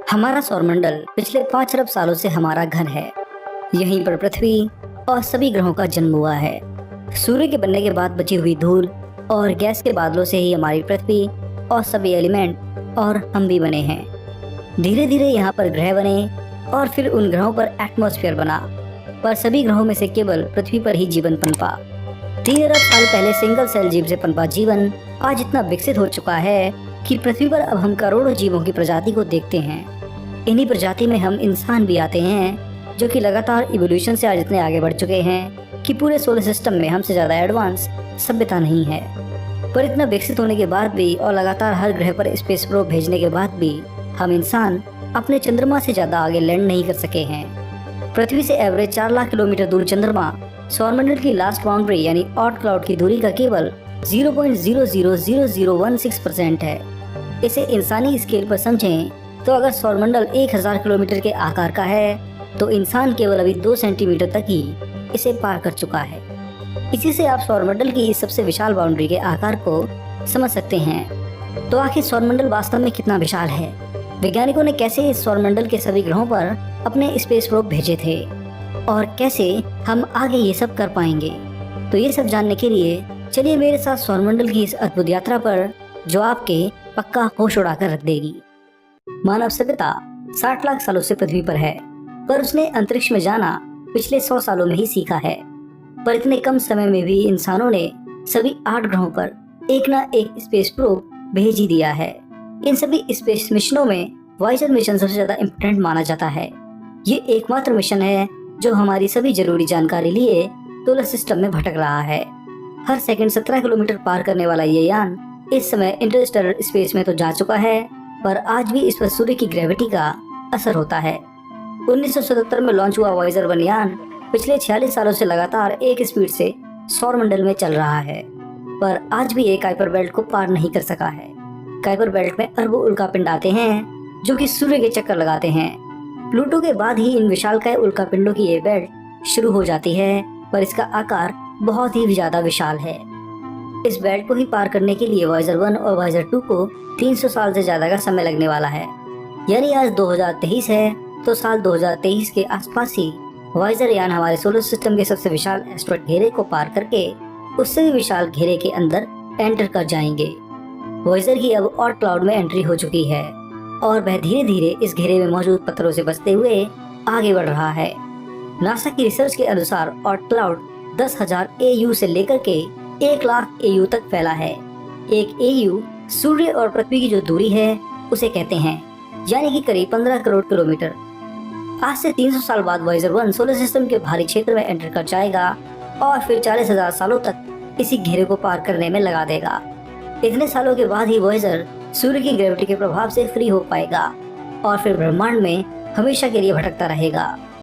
हमारा सौरमंडल पिछले 5 अरब सालों से हमारा घर है। यहीं पर पृथ्वी और सभी ग्रहों का जन्म हुआ है। सूर्य के बनने के बाद बची हुई धूल और गैस के बादलों से ही हमारी पृथ्वी और सभी एलिमेंट और हम भी बने हैं। धीरे धीरे यहाँ पर ग्रह बने और फिर उन ग्रहों पर एटमॉस्फेयर बना, पर सभी ग्रहों में से केवल पृथ्वी पर ही जीवन पनपा। 3 अरब साल पहले सिंगल सेल जीव से पनपा जीवन आज इतना विकसित हो चुका है कि पृथ्वी पर अब हम करोड़ों जीवों की प्रजाति को देखते हैं। इन्हीं प्रजाति में हम इंसान भी आते हैं, जो कि लगातार इवोल्यूशन से आज इतने आगे बढ़ चुके हैं कि पूरे सोलर सिस्टम में हमसे ज़्यादा एडवांस सभ्यता नहीं है। पर इतना विकसित होने के बाद भी और लगातार हर ग्रह पर स्पेस प्रोब भेजने के बाद भी हम इंसान अपने चंद्रमा से ज़्यादा आगे लैंड नहीं कर सके हैं। पृथ्वी से एवरेज 4 लाख किलोमीटर दूर चंद्रमा सौरमंडल की लास्ट बाउंड्री यानी ऑट क्लाउड की दूरी का केवल 0.000016% है। इसे इंसानी स्केल पर समझें तो अगर सौरमंडल 1000 किलोमीटर के आकार का है तो इंसान केवल अभी 2 सेंटीमीटर तक ही इसे पार कर चुका है। इसी से आप सौरमंडल की इस सबसे विशाल बाउंड्री के आकार को समझ सकते हैं। तो आखिर सौरमंडल वास्तव में कितना विशाल है? वैज्ञानिकों ने कैसे इस सौरमंडल के सभी ग्रहों पर अपने स्पेस प्रोब भेजे थे और कैसे हम आगे ये सब कर पाएंगे? तो ये सब जानने के लिए चलिए मेरे साथ सौरमंडल की इस अद्भुत यात्रा पर, जो आपके पक्का होश उड़ाकर रख देगी। मानव सभ्यता 60 लाख सालों से पृथ्वी पर है, पर उसने अंतरिक्ष में जाना पिछले 100 सालों में ही सीखा है। पर इतने कम समय में भी इंसानों ने सभी 8 ग्रहों पर एक ना एक स्पेस प्रोब भेज ही दिया है। इन सभी स्पेस मिशनों में वॉयेजर मिशन सबसे ज्यादा इम्पोर्टेंट माना जाता है। ये एकमात्र मिशन है जो हमारी सभी जरूरी जानकारी लिए सोलर सिस्टम में भटक रहा है। हर सेकंड 17 किलोमीटर पार करने वाला ये यान इस समय इंटरस्टेलर स्पेस में तो जा चुका है, पर आज भी इस पर सूर्य की ग्रेविटी का असर होता है। 1977 में लॉन्च हुआ वॉयेजर 1 यान पिछले 46 सालों से लगातार एक स्पीड से सौरमंडल में चल रहा है, पर आज भी एक काइपर बेल्ट को पार नहीं कर सका है। काइपर बेल्ट में अरबों उल्कापिंड आते हैं जो कि सूर्य के चक्कर लगाते हैं। प्लूटो के बाद ही इन विशालकाय उल्कापिंडों की ये बेल्ट शुरू हो जाती है, पर इसका आकार बहुत ही ज्यादा विशाल है। इस बेल्ट को ही पार करने के लिए वॉयेजर 1 और वॉयेजर 2 को 300 साल से ज्यादा का समय लगने वाला है। यानी आज 2023 है तो साल 2023 के आसपास ही वॉयेजर यान हमारे सोलर सिस्टम के सबसे विशाल एस्टेरॉयड घेरे को पार करके उससे भी विशाल घेरे के अंदर एंटर कर जाएंगे। वॉयेजर की अब ऑट क्लाउड में एंट्री हो चुकी है और वह धीरे धीरे इस घेरे में मौजूद पत्थरों से बचते हुए आगे बढ़ रहा है। नासा की रिसर्च के अनुसार ऑट क्लाउड 10,000 AU से लेकर के 1 लाख AU तक फैला है। एक AU सूर्य और पृथ्वी की जो दूरी है उसे कहते हैं, यानी कि करीब 15 करोड़ किलोमीटर। आज से 300 साल बाद वॉयेजर 1 सोलर सिस्टम के भारी क्षेत्र में एंटर कर जाएगा और फिर 40,000 सालों तक इसी घेरे को पार करने में लगा देगा। इतने सालों के बाद ही वॉयेजर सूर्य की ग्रेविटी के प्रभाव से फ्री हो पाएगा और फिर ब्रह्मांड में हमेशा के लिए भटकता रहेगा।